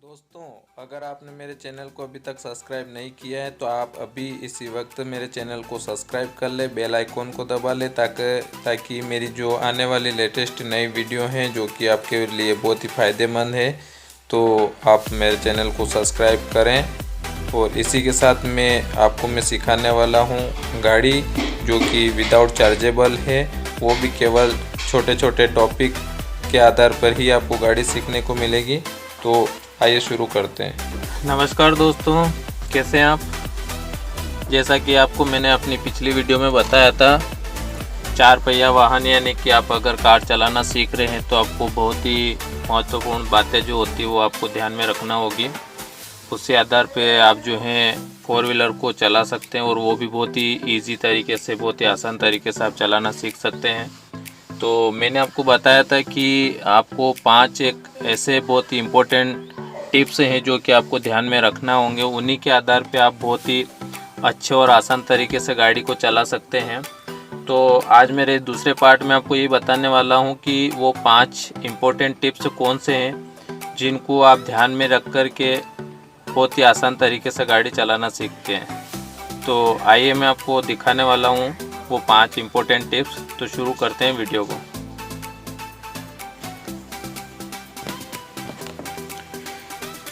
दोस्तों, अगर आपने मेरे चैनल को अभी तक सब्सक्राइब नहीं किया है तो आप अभी इसी वक्त मेरे चैनल को सब्सक्राइब कर ले, बेल आइकॉन को दबा ले ताकि मेरी जो आने वाली लेटेस्ट नई वीडियो हैं जो कि आपके लिए बहुत ही फ़ायदेमंद है, तो आप मेरे चैनल को सब्सक्राइब करें। और इसी के साथ मैं सिखाने वाला हूँ गाड़ी जो कि विदाउट चार्जेबल है, वो भी केवल छोटे छोटे टॉपिक के आधार पर ही आपको गाड़ी सीखने को मिलेगी। तो आइए शुरू करते हैं। नमस्कार दोस्तों, कैसे हैं आप। जैसा कि आपको मैंने अपनी पिछली वीडियो में बताया था, 4 पहिया वाहन यानी कि आप अगर कार चलाना सीख रहे हैं तो आपको बहुत ही महत्वपूर्ण बातें जो होती है वो आपको ध्यान में रखना होगी। उसी आधार पे आप जो हैं 4 व्हीलर को चला सकते हैं और वो भी बहुत ही ईजी तरीके से, बहुत ही आसान तरीके से आप चलाना सीख सकते हैं। तो मैंने आपको बताया था कि आपको 5 एक ऐसे बहुत ही इम्पोर्टेंट टिप्स हैं जो कि आपको ध्यान में रखना होंगे। उन्हीं के आधार पे आप बहुत ही अच्छे और आसान तरीके से गाड़ी को चला सकते हैं। तो आज मेरे दूसरे पार्ट में आपको ये बताने वाला हूँ कि वो 5 इम्पोर्टेंट टिप्स कौन से हैं जिनको आप ध्यान में रख कर के बहुत ही आसान तरीके से गाड़ी चलाना सीखते हैं। तो आइए मैं आपको दिखाने वाला हूँ वो 5 इम्पोर्टेंट टिप्स। तो शुरू करते हैं वीडियो को।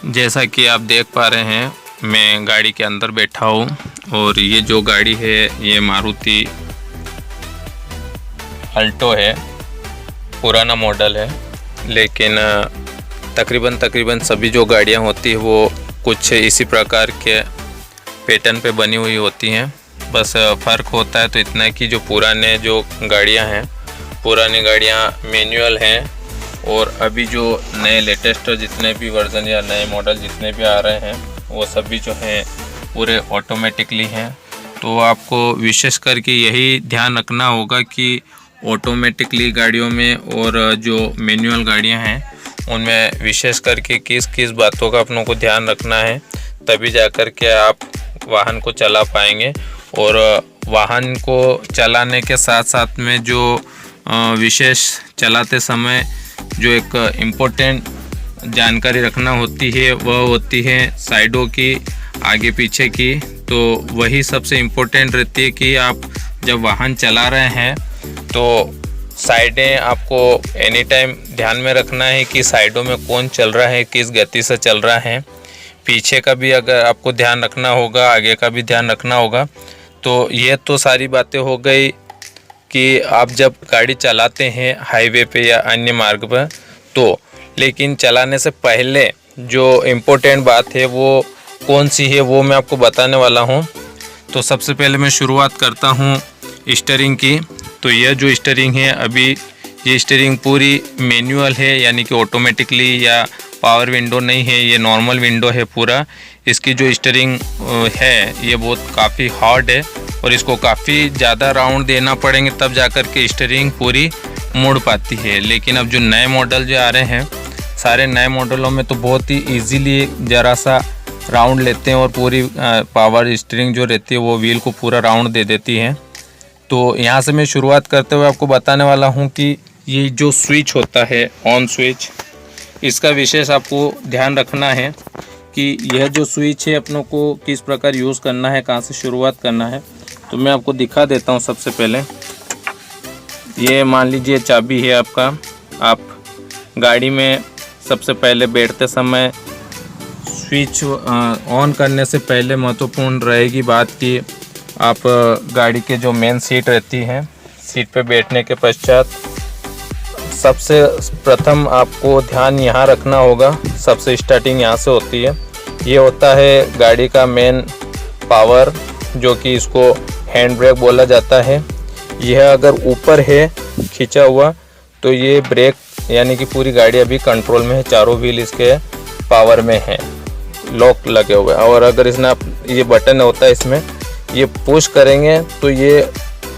जैसा कि आप देख पा रहे हैं, मैं गाड़ी के अंदर बैठा हूँ और ये जो गाड़ी है ये मारुति अल्टो है। पुराना मॉडल है, लेकिन तकरीबन सभी जो गाड़ियाँ होती है वो कुछ इसी प्रकार के पैटर्न पे बनी हुई होती हैं। बस फ़र्क होता है तो इतना है कि जो पुराने जो गाड़ियाँ हैं, पुरानी गाड़ियाँ मैनुअल हैं और अभी जो नए लेटेस्ट जितने भी वर्जन या नए मॉडल जितने भी आ रहे हैं वो सभी जो हैं पूरे ऑटोमेटिकली हैं। तो आपको विशेष करके यही ध्यान रखना होगा कि ऑटोमेटिकली गाड़ियों में और जो मैनुअल गाड़ियां हैं उनमें विशेष करके किस किस बातों का अपनों को ध्यान रखना है, तभी जाकर के आप वाहन को चला पाएंगे। और वाहन को चलाने के साथ साथ में जो विशेष चलाते समय जो एक इम्पोर्टेंट जानकारी रखना होती है वह होती है साइडों की, आगे पीछे की। तो वही सबसे इम्पोर्टेंट रहती है कि आप जब वाहन चला रहे हैं तो साइडें आपको एनी टाइम ध्यान में रखना है कि साइडों में कौन चल रहा है, किस गति से चल रहा है। पीछे का भी अगर आपको ध्यान रखना होगा, आगे का भी ध्यान रखना होगा। तो ये तो सारी बातें हो गई कि आप जब गाड़ी चलाते हैं हाईवे पे या अन्य मार्ग पर, तो लेकिन चलाने से पहले जो इम्पोर्टेंट बात है वो कौन सी है वो मैं आपको बताने वाला हूँ। तो सबसे पहले मैं शुरुआत करता हूँ स्टीयरिंग की। तो यह जो स्टीयरिंग है, अभी ये स्टीयरिंग पूरी मैनुअल है, यानी कि ऑटोमेटिकली या पावर विंडो नहीं है, ये नॉर्मल विंडो है पूरा। इसकी जो स्टीयरिंग है ये बहुत काफ़ी हार्ड है और इसको काफ़ी ज़्यादा राउंड देना पड़ेंगे तब जाकर के स्टीयरिंग पूरी मुड़ पाती है। लेकिन अब जो नए मॉडल जो आ रहे हैं, सारे नए मॉडलों में तो बहुत ही इजीली ज़रा सा राउंड लेते हैं और पूरी पावर स्टीयरिंग जो रहती है वो व्हील को पूरा राउंड दे देती है। तो यहाँ से मैं शुरुआत करते हुए आपको बताने वाला हूँ कि ये जो स्विच होता है, ऑन स्विच, इसका विशेष आपको ध्यान रखना है कि यह जो स्विच है अपनों को किस प्रकार यूज़ करना है, कहाँ से शुरुआत करना है। तो मैं आपको दिखा देता हूँ। सबसे पहले ये मान लीजिए चाबी है आपका। आप गाड़ी में सबसे पहले बैठते समय स्विच ऑन करने से पहले महत्वपूर्ण रहेगी बात कि आप गाड़ी के जो मेन सीट रहती है, सीट पे बैठने के पश्चात सबसे प्रथम आपको ध्यान यहाँ रखना होगा। सबसे स्टार्टिंग यहाँ से होती है। ये होता है गाड़ी का मेन पावर, जो कि इसको हैंड ब्रेक बोला जाता है। यह अगर ऊपर है खींचा हुआ तो ये ब्रेक यानी कि पूरी गाड़ी अभी कंट्रोल में है, चारों व्हील इसके पावर में है, लॉक लगे हुए हैं। और अगर इसने आप ये बटन होता है इसमें, ये पुश करेंगे तो ये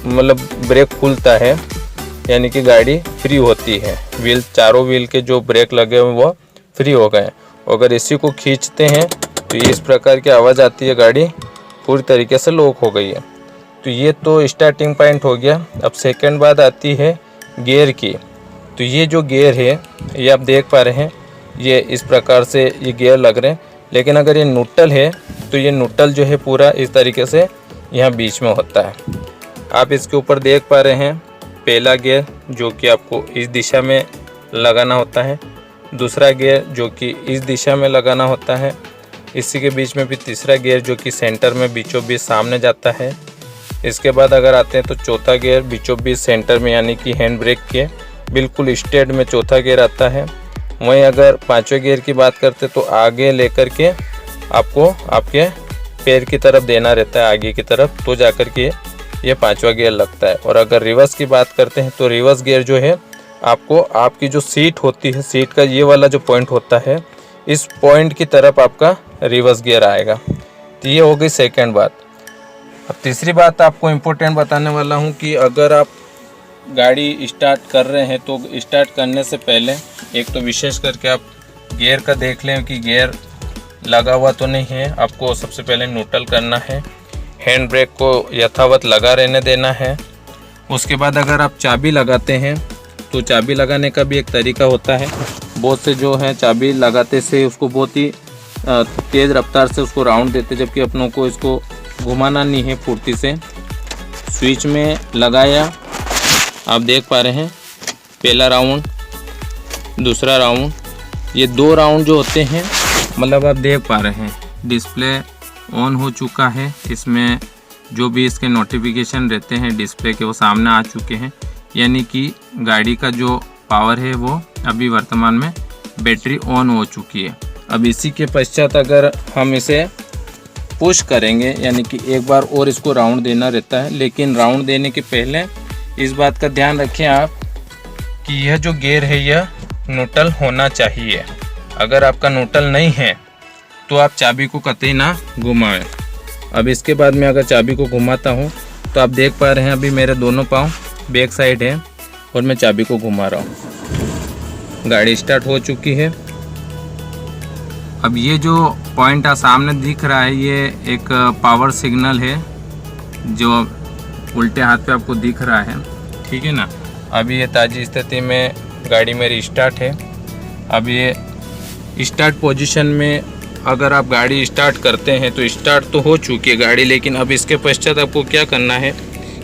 मतलब ब्रेक खुलता है, यानी कि गाड़ी फ्री होती है। व्हील, चारों व्हील के जो ब्रेक लगे हुए वो फ्री हो गए। अगर इसी को खींचते हैं तो ये इस प्रकार की आवाज़ आती है, गाड़ी पूरी तरीके से लॉक हो गई है। तो ये तो स्टार्टिंग पॉइंट हो गया। अब सेकंड बात आती है गियर की। तो ये जो गियर है ये आप देख पा रहे हैं, ये इस प्रकार से ये गियर लग रहे हैं। लेकिन अगर ये न्यूट्रल है तो ये न्यूट्रल जो है पूरा इस तरीके से यहाँ बीच में होता है। आप इसके ऊपर देख पा रहे हैं पहला गियर जो कि आपको इस दिशा में लगाना होता है, दूसरा गियर जो कि इस दिशा में लगाना होता है, इसी के बीच में भी तीसरा गियर जो कि सेंटर में बीचों बीच सामने जाता है। इसके बाद अगर आते हैं तो चौथा गियर बीचों बीच सेंटर में यानी कि हैंड ब्रेक के बिल्कुल स्ट्रेट में चौथा गियर आता है। वहीं अगर पांचवें गियर की बात करते तो आगे लेकर के आपको आपके पैर की तरफ देना रहता है, आगे की तरफ, तो जाकर के ये पांचवा गियर लगता है। और अगर रिवर्स की बात करते हैं तो रिवर्स गियर जो है आपको आपकी जो सीट होती है, सीट का ये वाला जो पॉइंट होता है, इस पॉइंट की तरफ आपका रिवर्स गियर आएगा। तो ये हो गई सेकंड बात। अब तीसरी बात आपको इम्पोर्टेंट बताने वाला हूँ कि अगर आप गाड़ी स्टार्ट कर रहे हैं तो स्टार्ट करने से पहले एक तो विशेष करके आप गियर का देख लें कि गियर लगा हुआ तो नहीं है। आपको सबसे पहले न्यूट्रल करना है, हैंड ब्रेक को यथावत लगा रहने देना है। उसके बाद अगर आप चाबी लगाते हैं तो चाबी लगाने का भी एक तरीका होता है। बहुत से जो है चाबी लगाते से उसको बहुत ही तेज़ रफ्तार से उसको राउंड देते, जबकि अपनों को इसको घुमाना नहीं है फुर्ती से। स्विच में लगाया, आप देख पा रहे हैं पहला राउंड, दूसरा राउंड, ये 2 राउंड जो होते हैं, मतलब आप देख पा रहे हैं डिस्प्ले ऑन हो चुका है। इसमें जो भी इसके नोटिफिकेशन रहते हैं डिस्प्ले के वो सामने आ चुके हैं, यानी कि गाड़ी का जो पावर है वो अभी वर्तमान में बैटरी ऑन हो चुकी है। अब इसी के पश्चात अगर हम इसे पुश करेंगे यानी कि एक बार और इसको राउंड देना रहता है, लेकिन राउंड देने के पहले इस बात का ध्यान रखें आप कि यह जो गियर है यह न्यूट्रल होना चाहिए। अगर आपका न्यूट्रल नहीं है तो आप चाबी को कतई ना घुमाएं। अब इसके बाद में अगर चाबी को घुमाता हूं तो आप देख पा रहे हैं अभी मेरे दोनों पाँव बैक साइड है और मैं चाबी को घुमा रहा हूं। गाड़ी स्टार्ट हो चुकी है। अब ये जो पॉइंट सामने दिख रहा है ये एक पावर सिग्नल है जो उल्टे हाथ पे आपको दिख रहा है, ठीक है ना। अभी ये ताज़ी स्थिति में गाड़ी मेरी स्टार्ट है। अब ये स्टार्ट पोजीशन में अगर आप गाड़ी स्टार्ट करते हैं तो स्टार्ट तो हो चुकी है गाड़ी, लेकिन अब इसके पश्चात आपको क्या करना है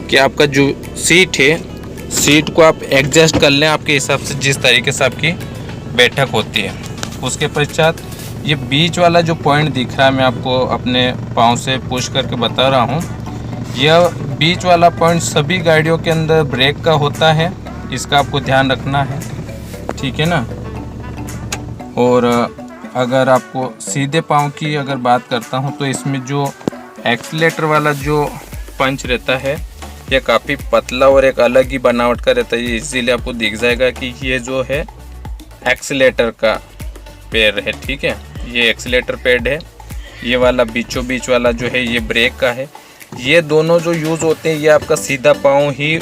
कि आपका जो सीट है, सीट को आप एडजस्ट कर लें आपके हिसाब से, जिस तरीके से आपकी बैठक होती है। उसके पश्चात ये बीच वाला जो पॉइंट दिख रहा है, मैं आपको अपने पाँव से पुश करके बता रहा हूँ, यह बीच वाला पॉइंट सभी गाड़ियों के अंदर ब्रेक का होता है, इसका आपको ध्यान रखना है, ठीक है ना। और अगर आपको सीधे पाँव की अगर बात करता हूँ तो इसमें जो एक्सीलेटर वाला जो पंच रहता है यह काफ़ी पतला और एक अलग ही बनावट का रहता है, इसीलिए आपको दिख जाएगा कि ये जो है एक्सीलेटर का पैर है, ठीक है। ये एक्सीलेटर पैड है, ये वाला बीचों बीच वाला जो है ये ब्रेक का है। ये दोनों जो यूज़ होते हैं ये आपका सीधा पाँव ही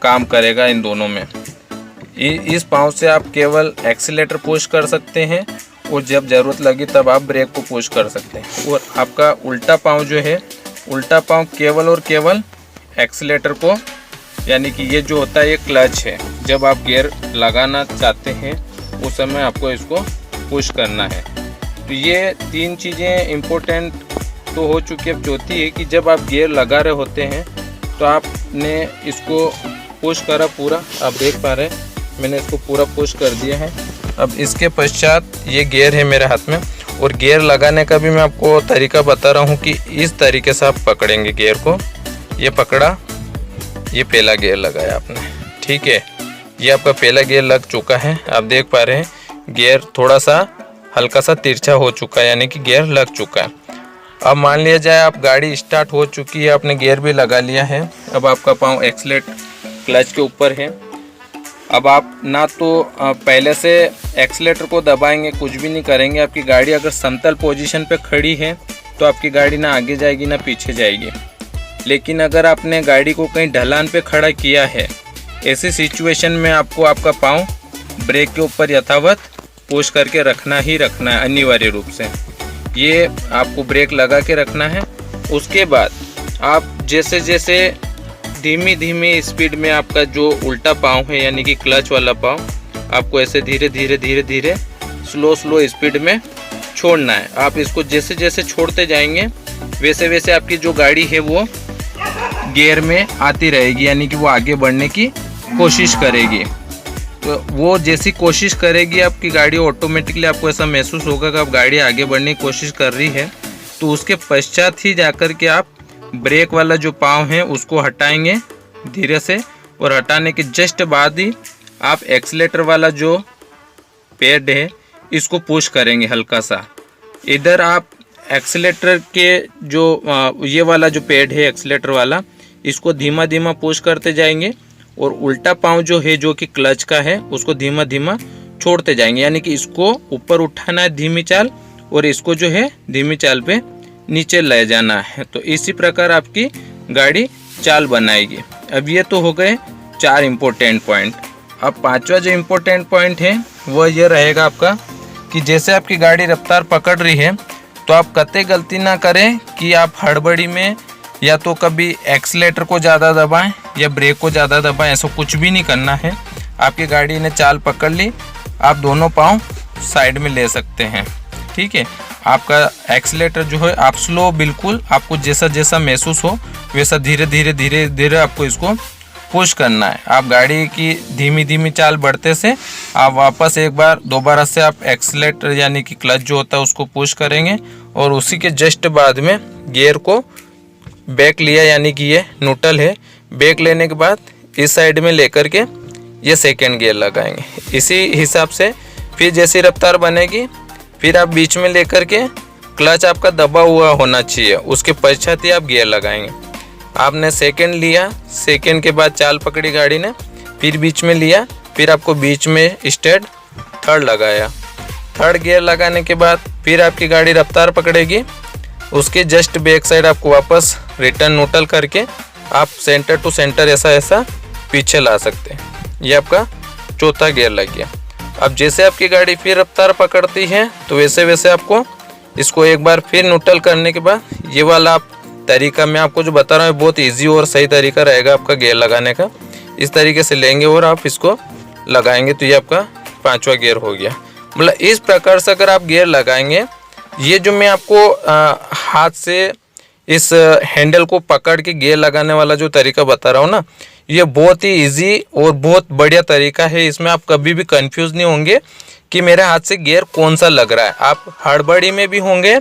काम करेगा इन दोनों में। इस पाँव से आप केवल एक्सीलेटर पुश कर सकते हैं और जब ज़रूरत लगी तब आप ब्रेक को पुश कर सकते हैं। और आपका उल्टा पाँव जो है, उल्टा पाँव केवल और केवल एक्सीलेटर को, यानी कि ये जो होता है ये क्लच है, जब आप गियर लगाना चाहते हैं उस समय आपको इसको पुश करना है। तो ये 3 चीज़ें इम्पोर्टेंट तो हो चुकी है। अब चौथी है कि जब आप गियर लगा रहे होते हैं तो आपने इसको पुश करा पूरा, आप देख पा रहे हैं मैंने इसको पूरा पुश कर दिया है। अब इसके पश्चात ये गियर है मेरे हाथ में, और गियर लगाने का भी मैं आपको तरीका बता रहा हूँ कि इस तरीके से आप पकड़ेंगे गियर को। ये पकड़ा, ये पहला गियर लगाया आपने, ठीक है। ये आपका पहला गियर लग चुका है, आप देख पा रहे हैं गियर थोड़ा सा हल्का सा तिरछा हो चुका है, यानी कि गियर लग चुका है। अब मान लिया जाए आप गाड़ी स्टार्ट हो चुकी है, आपने गियर भी लगा लिया है, अब आपका पाँव एक्सीलेट क्लच के ऊपर है। अब आप ना तो पहले से एक्सीलेटर को दबाएंगे, कुछ भी नहीं करेंगे। आपकी गाड़ी अगर समतल पोजीशन पे खड़ी है तो आपकी गाड़ी ना आगे जाएगी ना पीछे जाएगी। लेकिन अगर आपने गाड़ी को कहीं ढलान पे खड़ा किया है, ऐसी सिचुएशन में आपको आपका पाँव ब्रेक के ऊपर यथावत पुश करके रखना ही रखना है, अनिवार्य रूप से। ये आपको ब्रेक लगा के रखना है। उसके बाद आप जैसे जैसे धीमी धीमी स्पीड में आपका जो उल्टा पाँव है, यानी कि क्लच वाला पाँव, आपको ऐसे धीरे धीरे धीरे धीरे स्लो स्पीड में छोड़ना है। आप इसको जैसे जैसे छोड़ते जाएंगे वैसे वैसे आपकी जो गाड़ी है वो गियर में आती रहेगी, यानी कि वो आगे बढ़ने की कोशिश करेगी। तो वो जैसी कोशिश करेगी आपकी गाड़ी, ऑटोमेटिकली आपको ऐसा महसूस होगा कि आप गाड़ी आगे बढ़ने की कोशिश कर रही है। तो उसके पश्चात ही जाकर के आप ब्रेक वाला जो पाँव है उसको हटाएंगे धीरे से, और हटाने के जस्ट बाद ही आप एक्सीलेटर वाला जो पैड है इसको पुश करेंगे हल्का सा। इधर आप एक्सीलेटर के जो ये वाला जो पैड है एक्सीलेटर वाला, इसको धीमा धीमा पुश करते जाएंगे, और उल्टा पाँव जो है जो कि क्लच का है उसको धीमा धीमा छोड़ते जाएंगे, यानी कि इसको ऊपर उठाना है धीमी चाल, और इसको जो है धीमी चाल पे नीचे ले जाना है। तो इसी प्रकार आपकी गाड़ी चाल बनाएगी। अब ये तो हो गए 4 इम्पोर्टेंट पॉइंट। अब 5वां जो इम्पोर्टेंट पॉइंट है वह ये रहेगा आपका कि जैसे आपकी गाड़ी रफ्तार पकड़ रही है तो आप कतई गलती ना करें कि आप हड़बड़ी में या तो कभी एक्सीलेटर को ज़्यादा दबाएं या ब्रेक को ज़्यादा दबाएं, ऐसा कुछ भी नहीं करना है। आपकी गाड़ी ने चाल पकड़ ली, आप दोनों पाँव साइड में ले सकते हैं, ठीक है। आपका एक्सीलेटर जो है आप स्लो, बिल्कुल आपको जैसा जैसा महसूस हो वैसा धीरे धीरे आपको इसको पुश करना है। आप गाड़ी की धीमी धीमी चाल बढ़ते से आप वापस एक बार दोबारा से आप एक्सीलेटर यानी कि क्लच जो होता है उसको पुश करेंगे, और उसी के जस्ट बाद में गियर को बैक लिया, यानी कि ये न्यूट्रल है। बैक लेने के बाद इस साइड में लेकर के ये सेकेंड गियर लगाएंगे। इसी हिसाब से फिर जैसी रफ्तार बनेगी फिर आप बीच में लेकर के क्लच आपका दबा हुआ होना चाहिए, उसके पश्चात ही आप गियर लगाएंगे। आपने सेकेंड लिया, सेकेंड के बाद चाल पकड़ी गाड़ी ने, फिर बीच में लिया, फिर आपको बीच में स्टेट थर्ड लगाया। थर्ड गियर लगाने के बाद फिर आपकी गाड़ी रफ्तार पकड़ेगी, उसके जस्ट बैक साइड आपको वापस रिटर्न न्यूट्रल करके आप सेंटर टू सेंटर ऐसा पीछे ला सकते हैं। ये आपका चौथा गियर लग गया। अब जैसे आपकी गाड़ी फिर रफ्तार पकड़ती है तो वैसे वैसे आपको इसको एक बार फिर न्यूट्रल करने के बाद ये वाला आप तरीका मैं आपको जो बता रहा हूँ बहुत इजी और सही तरीका रहेगा आपका गियर लगाने का। इस तरीके से लेंगे और आप इसको लगाएंगे तो ये आपका 5वां गियर हो गया। मतलब इस प्रकार से अगर आप गियर लगाएंगे, ये जो मैं आपको हाथ से इस हैंडल को पकड़ के गियर लगाने वाला जो तरीका बता रहा हूँ ना, ये बहुत ही इजी और बहुत बढ़िया तरीका है। इसमें आप कभी भी कंफ्यूज नहीं होंगे कि मेरे हाथ से गियर कौन सा लग रहा है। आप हड़बड़ी में भी होंगे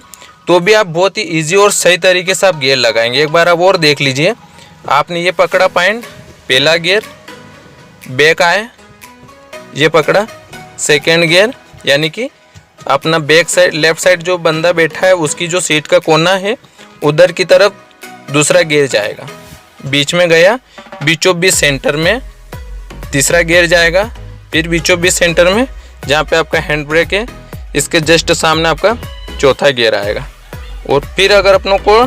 तो भी आप बहुत ही इजी और सही तरीके से आप गियर लगाएंगे। एक बार आप और देख लीजिए, आपने ये पकड़ा पॉइंट, पहला गियर, बैक आए, ये पकड़ा सेकेंड गियर, यानी कि अपना बैक साइड लेफ्ट साइड जो बंदा बैठा है उसकी जो सीट का कोना है उधर की तरफ दूसरा गियर जाएगा, बीच में गया, बीचों बीच सेंटर में तीसरा गियर जाएगा, फिर बीचों बीच सेंटर में जहाँ पे आपका हैंड ब्रेक है इसके जस्ट सामने आपका चौथा गियर आएगा। और फिर अगर अपनों को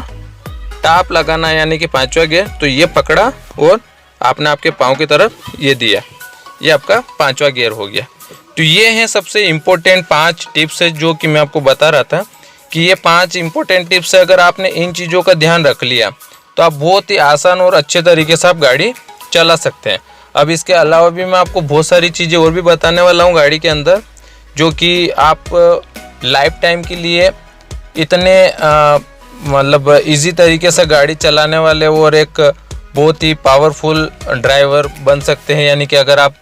टाप लगाना है यानी कि 5वां गियर, तो ये पकड़ा और आपने आपके पाँव की तरफ ये दिया, ये आपका 5वां गियर हो गया। तो ये हैं सबसे इम्पोर्टेंट 5 टिप्स है जो कि मैं आपको बता रहा था कि ये 5 इम्पोर्टेंट टिप्स है। अगर आपने इन चीज़ों का ध्यान रख लिया तो आप बहुत ही आसान और अच्छे तरीके से आप गाड़ी चला सकते हैं। अब इसके अलावा भी मैं आपको बहुत सारी चीज़ें और भी बताने वाला हूँ गाड़ी के अंदर, जो कि आप लाइफ टाइम के लिए इतने मतलब इजी तरीके से गाड़ी चलाने वाले और एक बहुत ही पावरफुल ड्राइवर बन सकते हैं। यानी कि अगर आप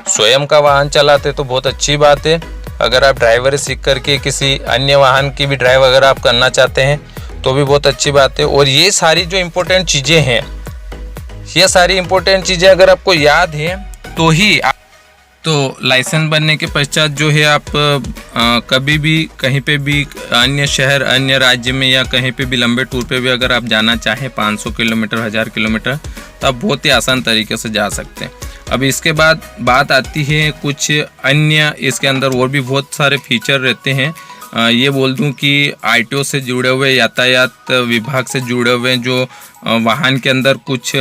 स्वयं का वाहन चलाते तो बहुत अच्छी बात है, अगर आप ड्राइवर सीख करके किसी अन्य वाहन की भी ड्राइव अगर आप करना चाहते हैं तो भी बहुत अच्छी बात है। और ये सारी जो इम्पोर्टेंट चीज़ें हैं, ये सारी इम्पोर्टेंट चीज़ें अगर आपको याद है तो ही तो लाइसेंस बनने के पश्चात जो है आप कभी भी कहीं पे भी अन्य शहर अन्य राज्य में या कहीं पे भी लंबे टूर पे भी अगर आप जाना चाहें 500 किलोमीटर 1000 किलोमीटर तो आप बहुत ही आसान तरीके से जा सकते हैं। अब इसके बाद बात आती है कुछ अन्य, इसके अंदर और भी बहुत सारे फीचर रहते हैं। ये बोल दूं कि आरटीओ से जुड़े हुए, यातायात विभाग से जुड़े हुए जो वाहन के अंदर कुछ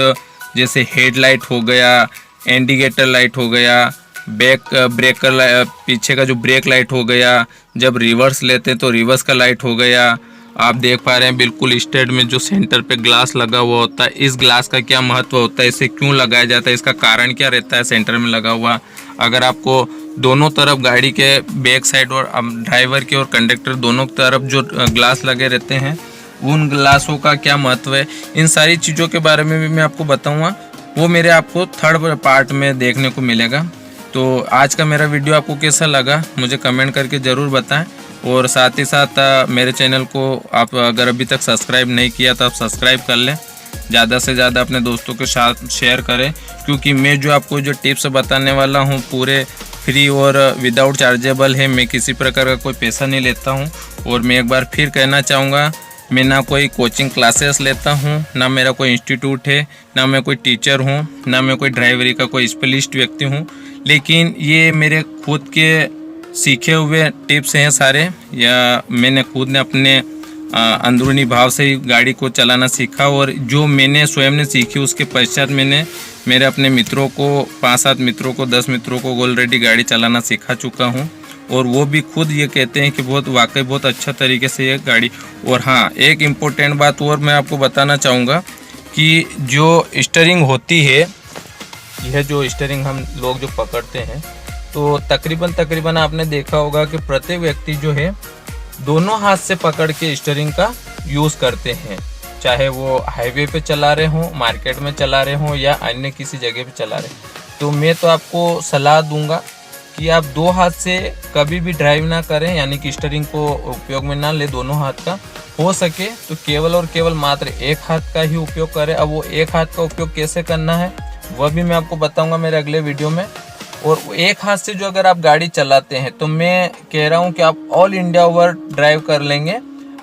जैसे हेडलाइट हो गया, इंडिकेटर लाइट हो गया, ब्रेकर पीछे का जो ब्रेक लाइट हो गया, जब रिवर्स लेते हैं तो रिवर्स का लाइट हो गया। आप देख पा रहे हैं बिल्कुल स्टेट में जो सेंटर पे ग्लास लगा हुआ होता है, इस ग्लास का क्या महत्व होता है, इसे क्यों लगाया जाता है, इसका कारण क्या रहता है सेंटर में लगा हुआ। अगर आपको दोनों तरफ गाड़ी के बैक साइड और ड्राइवर के और कंडक्टर दोनों तरफ जो ग्लास लगे रहते हैं, उन ग्लासों का क्या महत्व है, इन सारी चीज़ों के बारे में भी मैं आपको बताऊंगा। वो मेरे आपको थर्ड पार्ट में देखने को मिलेगा। तो आज का मेरा वीडियो आपको कैसा लगा मुझे कमेंट करके ज़रूर बताएं, और साथ ही साथ मेरे चैनल को आप अगर अभी तक सब्सक्राइब नहीं किया तो आप सब्सक्राइब कर लें, ज़्यादा से ज़्यादा अपने दोस्तों के साथ शेयर करें, क्योंकि मैं जो आपको जो टिप्स बताने वाला हूँ पूरे फ्री और विदाउट चार्जेबल है। मैं किसी प्रकार का कोई पैसा नहीं लेता हूँ। और मैं एक बार फिर कहना चाहूँगा, मैं ना कोई कोचिंग क्लासेस लेता हूँ, ना मेरा कोई इंस्टीट्यूट है, ना मैं कोई टीचर हूँ, ना मैं कोई ड्राइवरी का कोई स्पेशलिस्ट व्यक्ति हूँ, लेकिन ये मेरे खुद के सीखे हुए टिप्स हैं सारे, या मैंने खुद ने अपने अंदरूनी भाव से ही गाड़ी को चलाना सीखा। और जो मैंने स्वयं ने सीखी उसके पश्चात मैंने मेरे अपने मित्रों को 5-7 मित्रों को 10 मित्रों को ऑलरेडी गाड़ी चलाना सिखा चुका हूँ, और वो भी खुद ये कहते हैं कि बहुत वाकई बहुत अच्छा तरीके से ये गाड़ी। और हाँ, एक इम्पोर्टेंट बात और मैं आपको बताना चाहूँगा कि जो स्टीयरिंग होती है, यह जो स्टीयरिंग हम लोग जो पकड़ते हैं, तो तकरीबन आपने देखा होगा कि प्रत्येक व्यक्ति जो है दोनों हाथ से पकड़ के स्टीयरिंग का यूज़ करते हैं, चाहे वो हाईवे पे चला रहे हों, मार्केट में चला रहे हों, या अन्य किसी जगह पे चला रहे। तो मैं तो आपको सलाह दूंगा कि आप 2 हाथ से कभी भी ड्राइव ना करें, यानी कि स्टीयरिंग को उपयोग में ना ले दोनों हाथ का। हो सके तो केवल और केवल मात्र एक हाथ का ही उपयोग करें। अब वो एक हाथ का उपयोग कैसे करना है वह भी मैं आपको बताऊंगा मेरे अगले वीडियो में। और एक हाथ से जो अगर आप गाड़ी चलाते हैं तो मैं कह रहा हूं कि आप ऑल इंडिया ओवर ड्राइव कर लेंगे,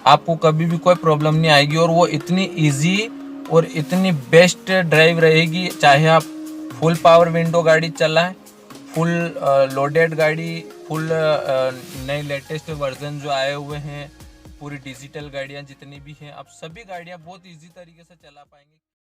आपको कभी भी कोई प्रॉब्लम नहीं आएगी। और वो इतनी इजी और इतनी बेस्ट ड्राइव रहेगी, चाहे आप फुल पावर विंडो गाड़ी चलाएं, फुल लोडेड गाड़ी, फुल नए लेटेस्ट वर्जन जो आए हुए हैं, पूरी डिजिटल गाड़ियाँ जितनी भी हैं, आप सभी गाड़ियाँ बहुत ईजी तरीके से चला पाएंगे।